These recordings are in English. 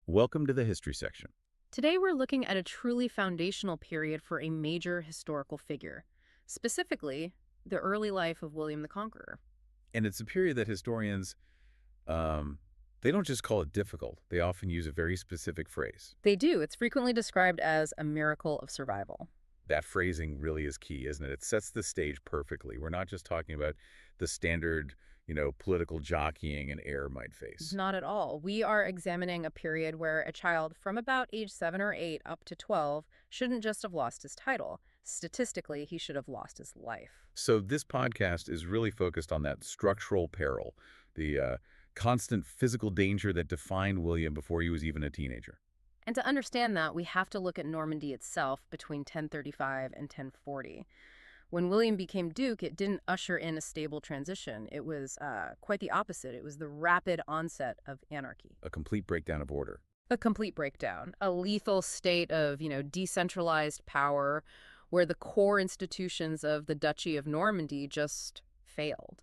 Welcome to the history section. Today we're looking at a truly foundational period for a major historical figure, specifically the early life of William the Conqueror. And it's a period that historians, um, they don't just call it difficult. They often use a very specific phrase. They do. It's frequently described as a miracle of survival. That phrasing really is key, isn't it? It sets the stage perfectly. We're not just talking about the standard, political jockeying an heir might face. Not at all. We are examining a period where a child from about age 7 or 8 up to 12 shouldn't just have lost his title. Statistically, he should have lost his life. So this podcast is really focused on that structural peril, the constant physical danger that defined William before he was even a teenager. And to understand that, we have to look at Normandy itself between 1035 and 1040. When William became Duke, it didn't usher in a stable transition. It was quite the opposite. It was the rapid onset of anarchy. A complete breakdown of order. A complete breakdown, a lethal state of, decentralized power where the core institutions of the Duchy of Normandy just failed.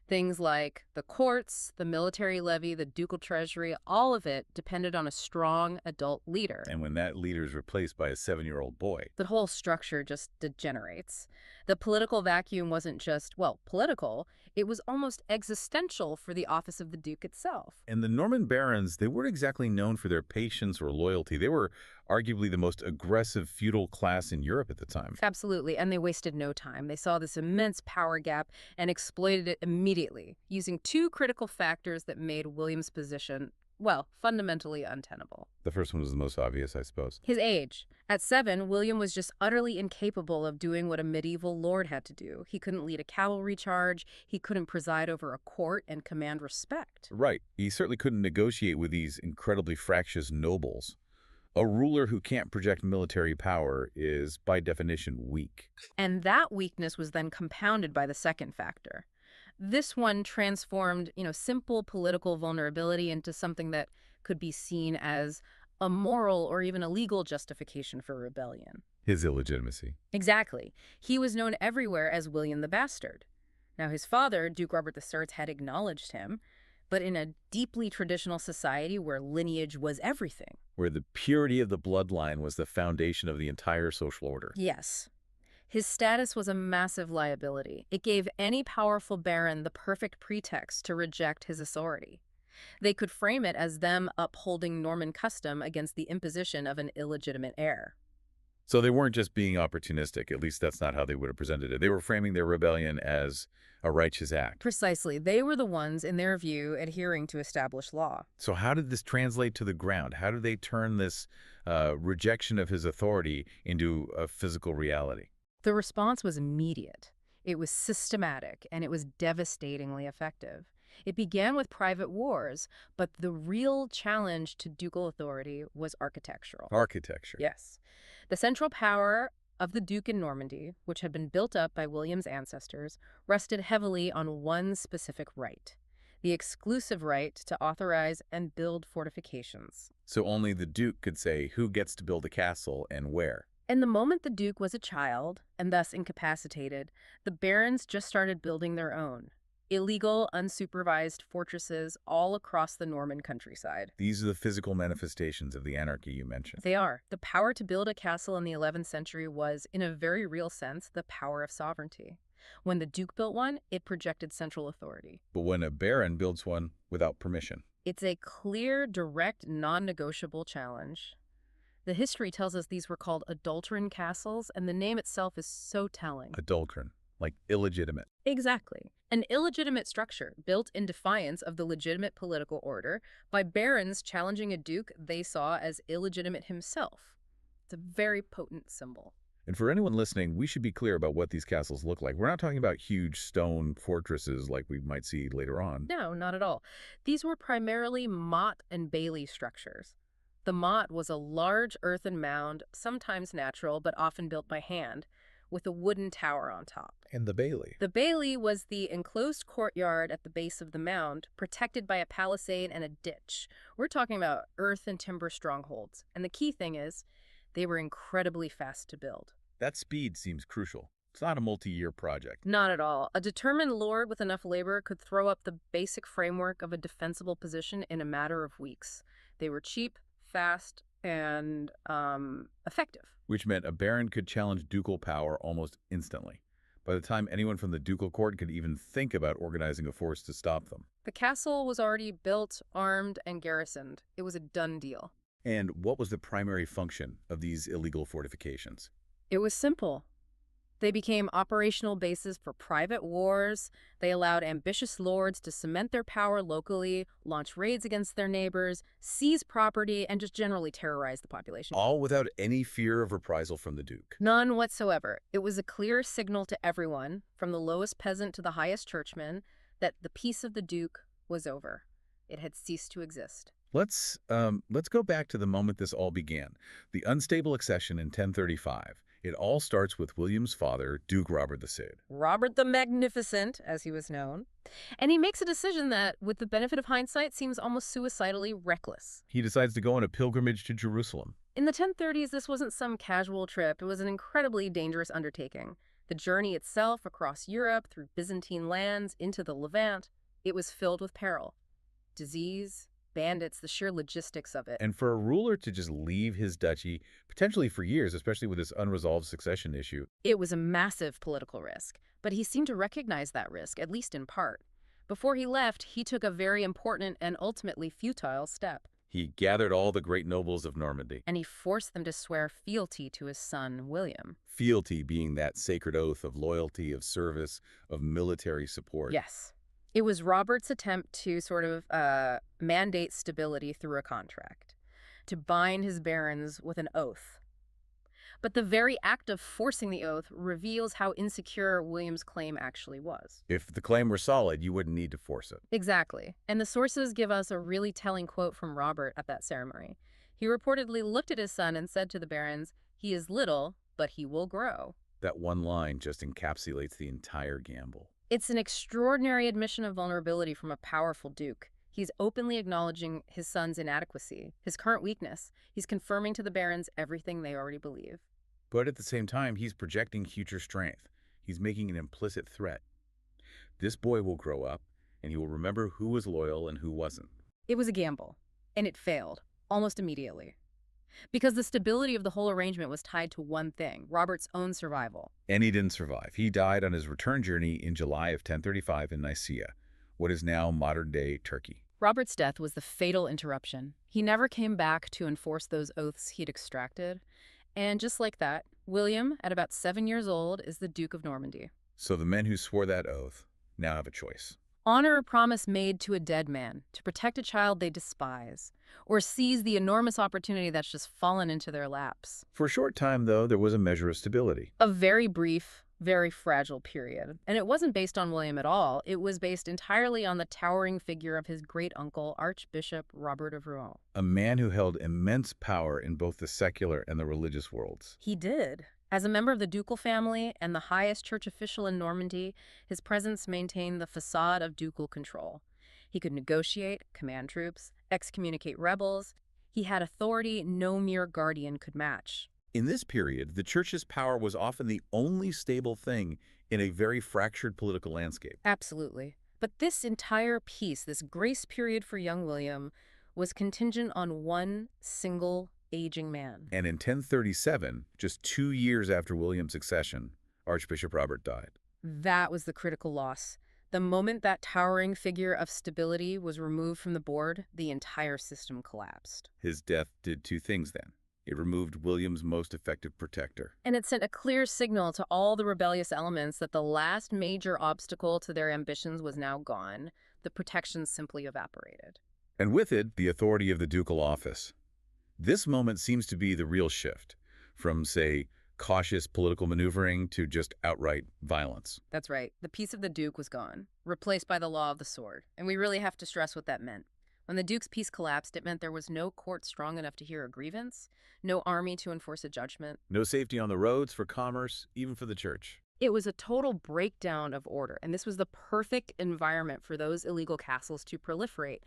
Things like the courts, the military levy, the ducal treasury, all of it depended on a strong adult leader. And when that leader is replaced by a 7-year-old boy, The whole structure just degenerates. The political vacuum wasn't just, well, political, it was almost existential for the office of the Duke itself. and the Norman barons, they weren't exactly known for their patience or loyalty. They were arguably the most aggressive feudal class in Europe at the time. Absolutely, and they wasted no time. They saw this immense power gap and exploited it immediately, using two critical factors that made William's position, well, fundamentally untenable. The first one was the most obvious, I suppose. His age. At 7, William was just utterly incapable of doing what a medieval lord had to do. He couldn't lead a cavalry charge, he couldn't preside over a court and command respect. Right. He certainly couldn't negotiate with these incredibly fractious nobles. A ruler who can't project military power is, by definition, weak. And that weakness was then compounded by the second factor. This one transformed, simple political vulnerability into something that could be seen as a moral or even a legal justification for rebellion. His illegitimacy. Exactly. He was known everywhere as William the Bastard. Now, his father, Duke Robert the Third, had acknowledged him, but in a deeply traditional society where lineage was everything. Where the purity of the bloodline was the foundation of the entire social order. Yes. His status was a massive liability. It gave any powerful baron the perfect pretext to reject his authority. They could frame it as them upholding Norman custom against the imposition of an illegitimate heir. So they weren't just being opportunistic, at least that's not how they would have presented it. They were framing their rebellion as a righteous act. Precisely. They were the ones, in their view, adhering to established law. So how did this translate to the ground? How did they turn this rejection of his authority into a physical reality? The response was immediate. It was systematic, and it was devastatingly effective. It began with private wars, but the real challenge to ducal authority was architectural. Architecture. Yes. The central power of the Duke in Normandy, which had been built up by William's ancestors, rested heavily on one specific right, the exclusive right to authorize and build fortifications. So only the Duke could say who gets to build a castle and where. And the moment the Duke was a child, and thus incapacitated, the barons just started building their own. Illegal, unsupervised fortresses all across the Norman countryside. These are the physical manifestations of the anarchy you mentioned. They are. The power to build a castle in the 11th century was, in a very real sense, the power of sovereignty. When the Duke built one, it projected central authority. But when a baron builds one without permission. It's a clear, direct, non-negotiable challenge. The history tells us these were called adulterine castles, and the name itself is so telling. Adulterine, like illegitimate. Exactly. An illegitimate structure built in defiance of the legitimate political order by barons challenging a duke they saw as illegitimate himself. It's a very potent symbol. And for anyone listening, we should be clear about what these castles look like. We're not talking about huge stone fortresses like we might see later on. No, not at all. These were primarily motte and bailey structures. The motte was a large earthen mound, sometimes natural, but often built by hand, with a wooden tower on top. And the bailey. The bailey was the enclosed courtyard at the base of the mound, protected by a palisade and a ditch. We're talking about earth and timber strongholds. And the key thing is, they were incredibly fast to build. That speed seems crucial. It's not a multi-year project. Not at all. A determined lord with enough labor could throw up the basic framework of a defensible position in a matter of weeks. They were cheap, fast, and effective. which meant a baron could challenge ducal power almost instantly, by the time anyone from the ducal court could even think about organizing a force to stop them. The castle was already built, armed, and garrisoned. It was a done deal. And what was the primary function of these illegal fortifications? It was simple. They became operational bases for private wars. They allowed ambitious lords to cement their power locally, launch raids against their neighbors, seize property, and just generally terrorize the population. All without any fear of reprisal from the duke. None whatsoever. It was a clear signal to everyone, from the lowest peasant to the highest churchman, that the peace of the duke was over. It had ceased to exist. Let's go back to the moment this all began, the unstable accession in 1035. It all starts with William's father, Duke Robert the Cid. Robert the Magnificent, as he was known. And he makes a decision that, with the benefit of hindsight, seems almost suicidally reckless. He decides to go on a pilgrimage to Jerusalem. In the 1030s, this wasn't some casual trip. It was an incredibly dangerous undertaking. The journey itself across Europe, through Byzantine lands, into the Levant, it was filled with peril. Disease, bandits, the sheer logistics of it. And for a ruler to just leave his duchy, potentially for years, especially with this unresolved succession issue. It was a massive political risk, but he seemed to recognize that risk, at least in part. Before he left, he took a very important and ultimately futile step. He gathered all the great nobles of Normandy. And he forced them to swear fealty to his son, William. Fealty being that sacred oath of loyalty, of service, of military support. Yes. It was Robert's attempt to sort of mandate stability through a contract, to bind his barons with an oath. But the very act of forcing the oath reveals how insecure William's claim actually was. If the claim were solid, you wouldn't need to force it. Exactly. And the sources give us a really telling quote from Robert at that ceremony. He reportedly looked at his son and said to the barons, "He is little, but he will grow." That one line just encapsulates the entire gamble. It's an extraordinary admission of vulnerability from a powerful duke. He's openly acknowledging his son's inadequacy, his current weakness. He's confirming to the barons everything they already believe. But at the same time, he's projecting future strength. He's making an implicit threat. This boy will grow up, and he will remember who was loyal and who wasn't. It was a gamble, and it failed, almost immediately. Because the stability of the whole arrangement was tied to one thing, Robert's own survival. And he didn't survive. He died on his return journey in July of 1035 in Nicaea, what is now modern-day Turkey. Robert's death was the fatal interruption. He never came back to enforce those oaths he'd extracted. And just like that, William, at about 7 years old, is the Duke of Normandy. So the men who swore that oath now have a choice. Honor a promise made to a dead man, to protect a child they despise, or seize the enormous opportunity that's just fallen into their laps. For a short time, though, there was a measure of stability. A very brief, very fragile period. And it wasn't based on William at all. It was based entirely on the towering figure of his great-uncle, Archbishop Robert of Rouen. A man who held immense power in both the secular and the religious worlds. He did. As a member of the ducal family and the highest church official in Normandy, his presence maintained the facade of ducal control. He could negotiate, command troops, excommunicate rebels. He had authority no mere guardian could match. In this period, the church's power was often the only stable thing in a very fractured political landscape. Absolutely. But this entire piece, this grace period for young William, was contingent on one single aging man. And in 1037, just 2 years after William's accession, Archbishop Robert died. That was the critical loss. The moment that towering figure of stability was removed from the board, the entire system collapsed. His death did 2 things then. It removed William's most effective protector. And it sent a clear signal to all the rebellious elements that the last major obstacle to their ambitions was now gone. The protection simply evaporated. And with it, the authority of the ducal office. This moment seems to be the real shift from, say, cautious political maneuvering to just outright violence. That's right. The peace of the Duke was gone, replaced by the law of the sword. And we really have to stress what that meant. When the Duke's peace collapsed, it meant there was no court strong enough to hear a grievance, no army to enforce a judgment. No safety on the roads for commerce, even for the church. It was a total breakdown of order, and this was the perfect environment for those illegal castles to proliferate.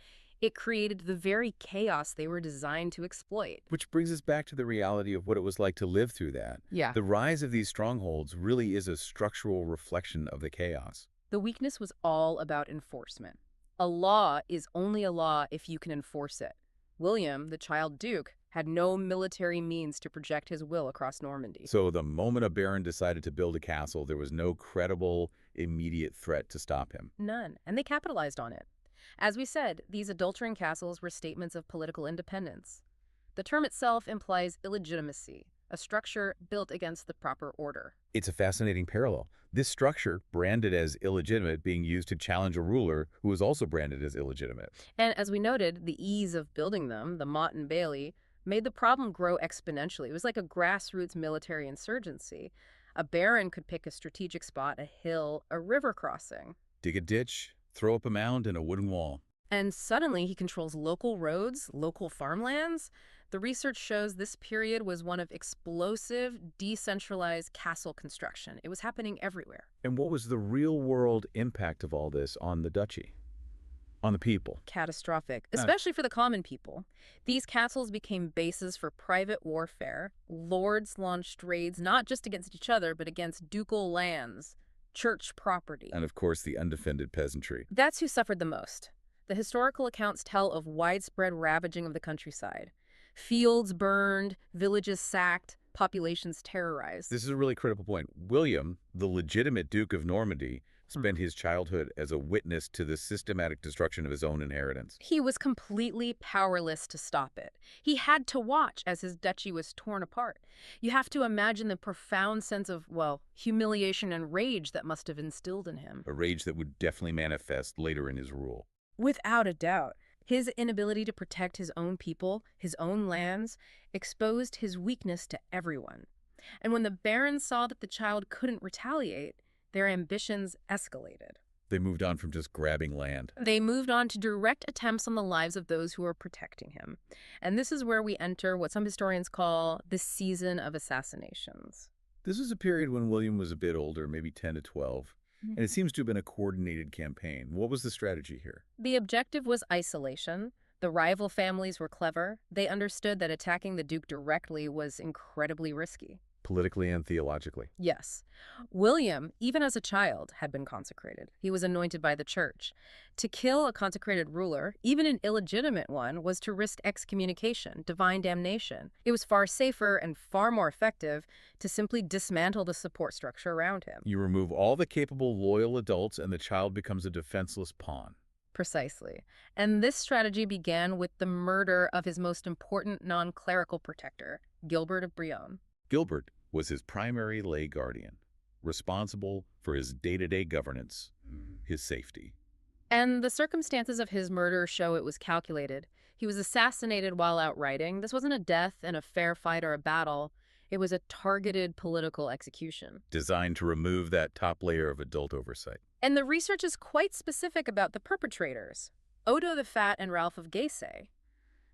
It created the very chaos they were designed to exploit. Which brings us back to the reality of what it was like to live through that. Yeah. The rise of these strongholds really is a structural reflection of the chaos. The weakness was all about enforcement. A law is only a law if you can enforce it. William, the child duke, had no military means to project his will across Normandy. So the moment a baron decided to build a castle, there was no credible, immediate threat to stop him. None, and they capitalized on it. As we said, these adulterine castles were statements of political independence. The term itself implies illegitimacy, a structure built against the proper order. It's a fascinating parallel. This structure, branded as illegitimate, being used to challenge a ruler who was also branded as illegitimate. And as we noted, the ease of building them, the Motte and Bailey, made the problem grow exponentially. It was like a grassroots military insurgency. A baron could pick a strategic spot, a hill, a river crossing. Dig a ditch, throw up a mound and a wooden wall. And suddenly he controls local roads, local farmlands. The research shows this period was one of explosive, decentralized castle construction. It was happening everywhere. And what was the real-world impact of all this on the duchy? On the people? Catastrophic, especially for the common people. These castles became bases for private warfare. Lords launched raids not just against each other, but against ducal lands, church property. And of course, the undefended peasantry. That's who suffered the most. The historical accounts tell of widespread ravaging of the countryside. Fields burned, villages sacked, populations terrorized. This is a really critical point. William, the legitimate Duke of Normandy, spent his childhood as a witness to the systematic destruction of his own inheritance. He was completely powerless to stop it. He had to watch as his duchy was torn apart. You have to imagine the profound sense of, well, humiliation and rage that must have instilled in him. A rage that would definitely manifest later in his rule. Without a doubt. His inability to protect his own people, his own lands, exposed his weakness to everyone. And when the barons saw that the child couldn't retaliate, their ambitions escalated. They moved on from just grabbing land. They moved on to direct attempts on the lives of those who were protecting him. And this is where we enter what some historians call the season of assassinations. This is a period when William was a bit older, maybe 10 to 12. And it seems to have been a coordinated campaign. What was the strategy here? The objective was isolation. The rival families were clever. They understood that attacking the Duke directly was incredibly risky. Politically and theologically. Yes. William, even as a child, had been consecrated. He was anointed by the church. To kill a consecrated ruler, even an illegitimate one, was to risk excommunication, divine damnation. It was far safer and far more effective to simply dismantle the support structure around him. You remove all the capable, loyal adults, and the child becomes a defenseless pawn. Precisely. And this strategy began with the murder of his most important non-clerical protector, Gilbert of Brionne. Gilbert was his primary lay guardian, responsible for his day-to-day governance, his safety. And the circumstances of his murder show it was calculated. He was assassinated while out riding. This wasn't a death in a fair fight or a battle. It was a targeted political execution. Designed to remove that top layer of adult oversight. And the research is quite specific about the perpetrators, Odo the Fat and Ralph of Gaisay.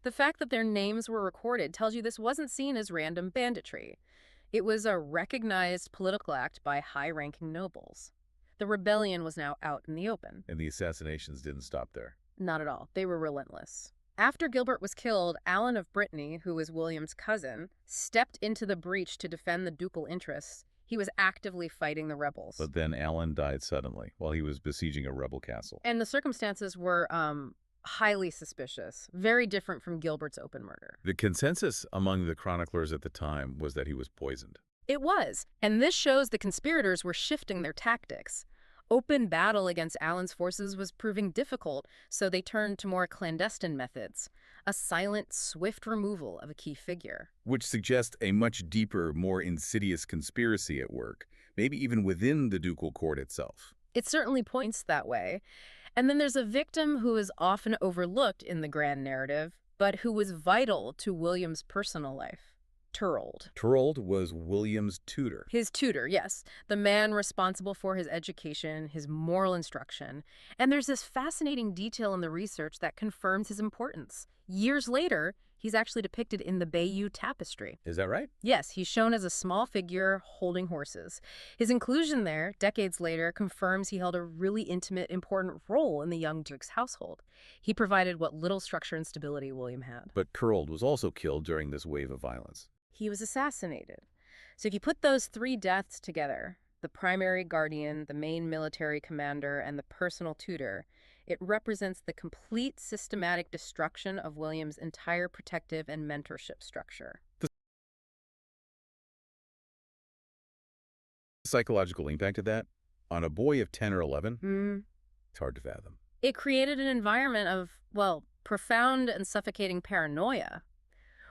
The fact that their names were recorded tells you this wasn't seen as random banditry. It was a recognized political act by high-ranking nobles. The rebellion was now out in the open. And the assassinations didn't stop there. Not at all. They were relentless. After Gilbert was killed, Alan of Brittany, who was William's cousin, stepped into the breach to defend the ducal interests. He was actively fighting the rebels. But then Alan died suddenly while he was besieging a rebel castle. And the circumstances were highly suspicious, very different from Gilbert's open murder. The consensus among the chroniclers at the time was that he was poisoned. It was, and this shows the conspirators were shifting their tactics. Open battle against Alan's forces was proving difficult, so they turned to more clandestine methods, a silent, swift removal of a key figure. Which suggests a much deeper, more insidious conspiracy at work, maybe even within the ducal court itself. It certainly points that way. And then there's a victim who is often overlooked in the grand narrative, but who was vital to William's personal life. Turld. Turld was William's tutor. His tutor, yes. The man responsible for his education, his moral instruction. And there's this fascinating detail in the research that confirms his importance. Years later, he's actually depicted in the Bayeux Tapestry. Is that right? Yes, he's shown as a small figure holding horses. His inclusion there, decades later, confirms he held a really intimate, important role in the young Duke's household. He provided what little structure and stability William had. But Turld was also killed during this wave of violence. He was assassinated. So if you put those three deaths together, the primary guardian, the main military commander, and the personal tutor, It represents the complete systematic destruction of William's entire protective and mentorship structure. The psychological impact of that on a boy of 10 or 11, it's hard to fathom. It created an environment of, well, profound and suffocating paranoia.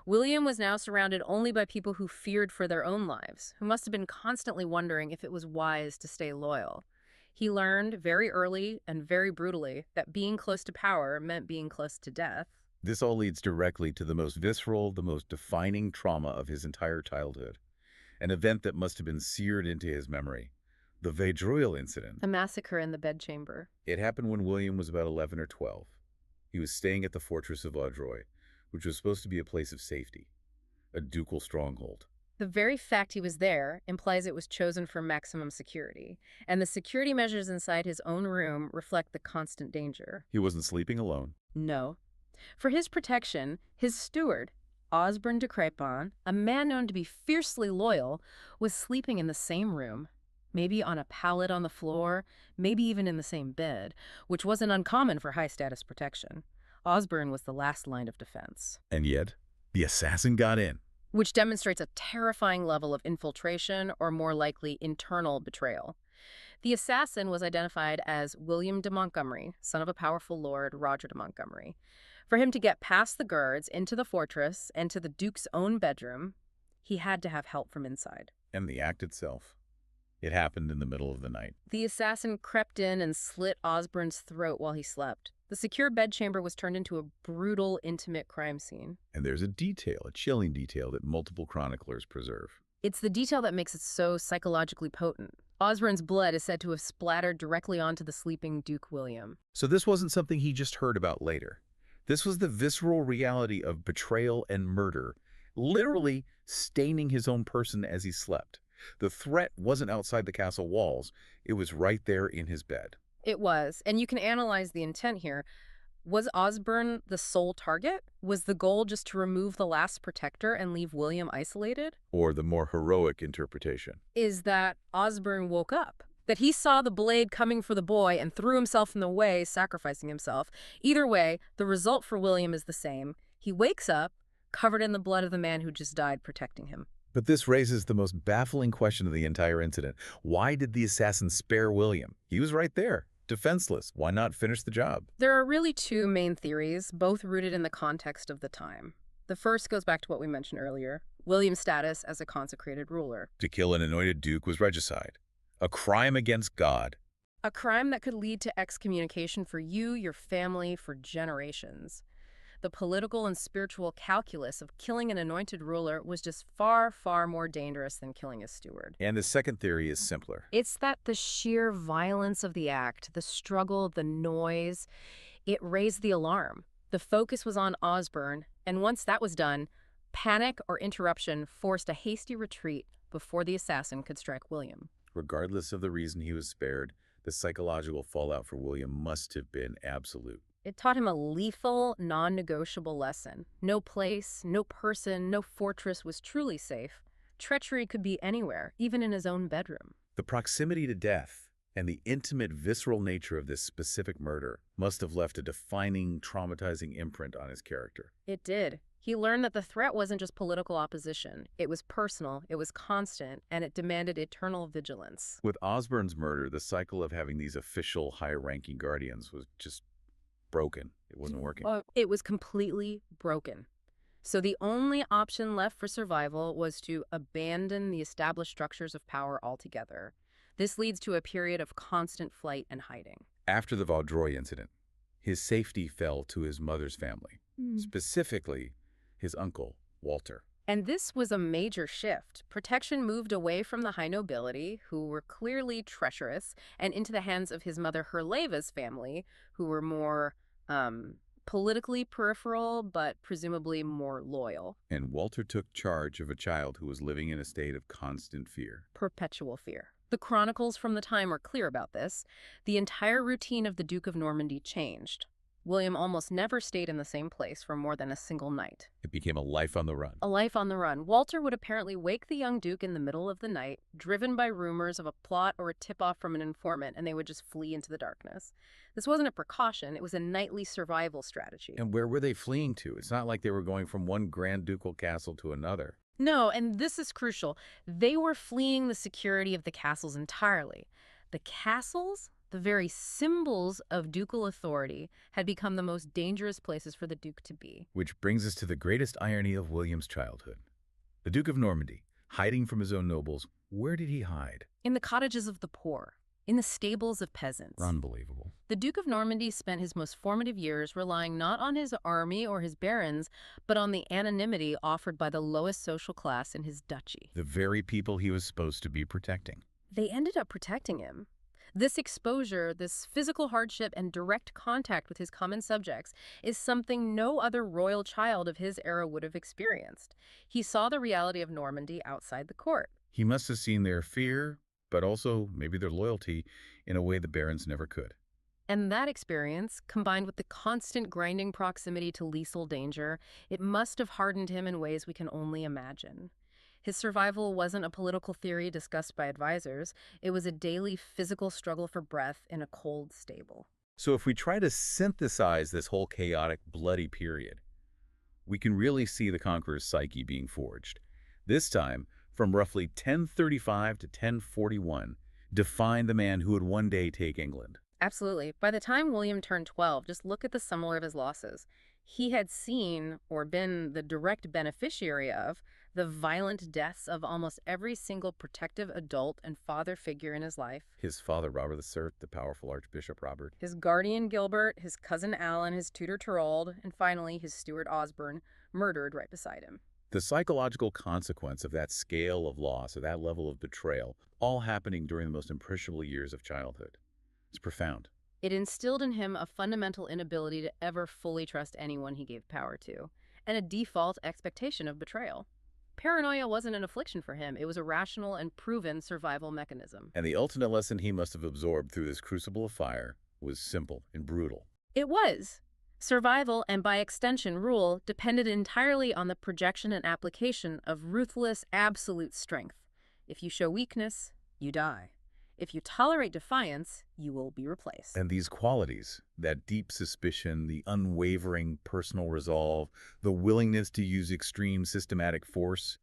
William was now surrounded only by people who feared for their own lives, who must have been constantly wondering if it was wise to stay loyal. He learned very early and very brutally that being close to power meant being close to death. This all leads directly to the most visceral, the most defining trauma of his entire childhood, an event that must have been seared into his memory. The Vaudreuil incident. A massacre in the bedchamber. It happened when William was about 11 or 12. He was staying at the fortress of Vaudreuil, which was supposed to be a place of safety, a ducal stronghold. The very fact he was there implies it was chosen for maximum security, and the security measures inside his own room reflect the constant danger. He wasn't sleeping alone. No. For his protection, his steward, Osborne de Crépin, a man known to be fiercely loyal, was sleeping in the same room, maybe on a pallet on the floor, maybe even in the same bed, which wasn't uncommon for high-status protection. Osborne was the last line of defense. And yet, the assassin got in. Which demonstrates a terrifying level of infiltration, or more likely, internal betrayal. The assassin was identified as William de Montgomery, son of a powerful lord, Roger de Montgomery. For him to get past the guards, into the fortress, and to the Duke's own bedroom, he had to have help from inside. And the act itself. It happened in the middle of the night. The assassin crept in and slit Osborne's throat while he slept. The secure bedchamber was turned into a brutal, intimate crime scene. And there's a detail, a chilling detail that multiple chroniclers preserve. It's the detail that makes it so psychologically potent. Osborne's blood is said to have splattered directly onto the sleeping Duke William. So this wasn't something he just heard about later. This was the visceral reality of betrayal and murder, literally staining his own person as he slept. The threat wasn't outside the castle walls. It was right there in his bed. It was, and you can analyze the intent here. Was Osborne the sole target? Was the goal just to remove the last protector and leave William isolated? Or the more heroic interpretation Is that Osborne woke up, that he saw the blade coming for the boy and threw himself in the way, sacrificing himself. Either way, the result for William is the same. He wakes up, covered in the blood of the man who just died protecting him. But this raises the most baffling question of the entire incident. Why did the assassin spare William? He was right there, defenseless. Why not finish the job? There are really two main theories, both rooted in the context of the time. The first goes back to what we mentioned earlier, William's status as a consecrated ruler. To kill an anointed duke was regicide, a crime against God. A crime that could lead to excommunication for you, your family, for generations. The political and spiritual calculus of killing an anointed ruler was just far, far more dangerous than killing a steward. And the second theory is simpler. It's that the sheer violence of the act, the struggle, the noise, it raised the alarm. The focus was on Osborne, and once that was done, panic or interruption forced a hasty retreat before the assassin could strike William. Regardless of the reason he was spared, the psychological fallout for William must have been absolute. It taught him a lethal, non-negotiable lesson. No place, no person, no fortress was truly safe. Treachery could be anywhere, even in his own bedroom. The proximity to death and the intimate, visceral nature of this specific murder must have left a defining, traumatizing imprint on his character. It did. He learned that the threat wasn't just political opposition. It was personal, it was constant, and it demanded eternal vigilance. With Osborne's murder, the cycle of having these official, high-ranking guardians was just broken. It wasn't working. It was completely broken. So the only option left for survival was to abandon the established structures of power altogether. This leads to a period of constant flight and hiding. After the Vaudreuil incident, his safety fell to his mother's family, specifically his uncle, Walter. And this was a major shift. Protection moved away from the high nobility, who were clearly treacherous, and into the hands of his mother Herleva's family, who were more politically peripheral, but presumably more loyal. And Walter took charge of a child who was living in a state of constant fear. Perpetual fear. The chronicles from the time are clear about this. The entire routine of the Duke of Normandy changed. William almost never stayed in the same place for more than a single night. It became a life on the run. A life on the run. Walter would apparently wake the young duke in the middle of the night, driven by rumors of a plot or a tip-off from an informant, and they would just flee into the darkness. This wasn't a precaution, it was a nightly survival strategy. And where were they fleeing to? It's not like they were going from one grand ducal castle to another. No, and this is crucial. They were fleeing the security of the castles entirely. The castles, the very symbols of ducal authority, had become the most dangerous places for the duke to be. Which brings us to the greatest irony of William's childhood. The Duke of Normandy, hiding from his own nobles, where did he hide? In the cottages of the poor, in the stables of peasants. Unbelievable. The Duke of Normandy spent his most formative years relying not on his army or his barons, but on the anonymity offered by the lowest social class in his duchy. The very people he was supposed to be protecting. They ended up protecting him. This exposure, this physical hardship and direct contact with his common subjects is something no other royal child of his era would have experienced. He saw the reality of Normandy outside the court. He must have seen their fear, but also maybe their loyalty, in a way the barons never could. And that experience, combined with the constant grinding proximity to lethal danger, it must have hardened him in ways we can only imagine. His survival wasn't a political theory discussed by advisors. It was a daily physical struggle for breath in a cold stable. So if we try to synthesize this whole chaotic, bloody period, we can really see the conqueror's psyche being forged. This time, from roughly 1035 to 1041, defined the man who would one day take England. Absolutely. By the time William turned 12, just look at the summary of his losses. He had seen, or been the direct beneficiary of, the violent deaths of almost every single protective adult and father figure in his life. His father, Robert III, the powerful Archbishop Robert. His guardian Gilbert, his cousin Alan, his tutor Turold, and finally his steward Osborne, murdered right beside him. The psychological consequence of that scale of loss, or that level of betrayal, all happening during the most impressionable years of childhood. It's profound. It instilled in him a fundamental inability to ever fully trust anyone he gave power to, and a default expectation of betrayal. Paranoia wasn't an affliction for him. It was a rational and proven survival mechanism. And the ultimate lesson he must have absorbed through this crucible of fire was simple and brutal. It was. Survival, and by extension rule, depended entirely on the projection and application of ruthless, absolute strength. If you show weakness, you die. If you tolerate defiance, you will be replaced. And these qualities, that deep suspicion, the unwavering personal resolve, the willingness to use extreme systematic force,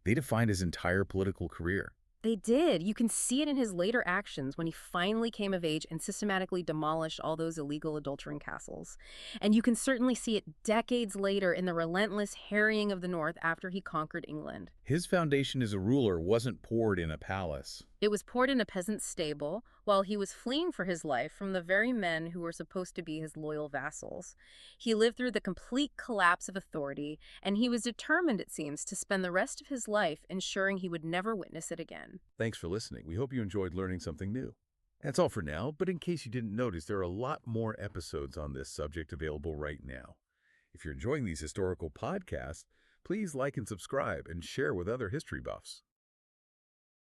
they defined his entire political career. They did. You can see it in his later actions when he finally came of age and systematically demolished all those illegal adulterine castles. And you can certainly see it decades later in the relentless harrying of the North after he conquered England. His foundation as a ruler wasn't poured in a palace. It was poured in a peasant's stable while he was fleeing for his life from the very men who were supposed to be his loyal vassals. He lived through the complete collapse of authority, and he was determined, it seems, to spend the rest of his life ensuring he would never witness it again. Thanks for listening. We hope you enjoyed learning something new. That's all for now, but in case you didn't notice, there are a lot more episodes on this subject available right now. If you're enjoying these historical podcasts, please like and subscribe and share with other history buffs.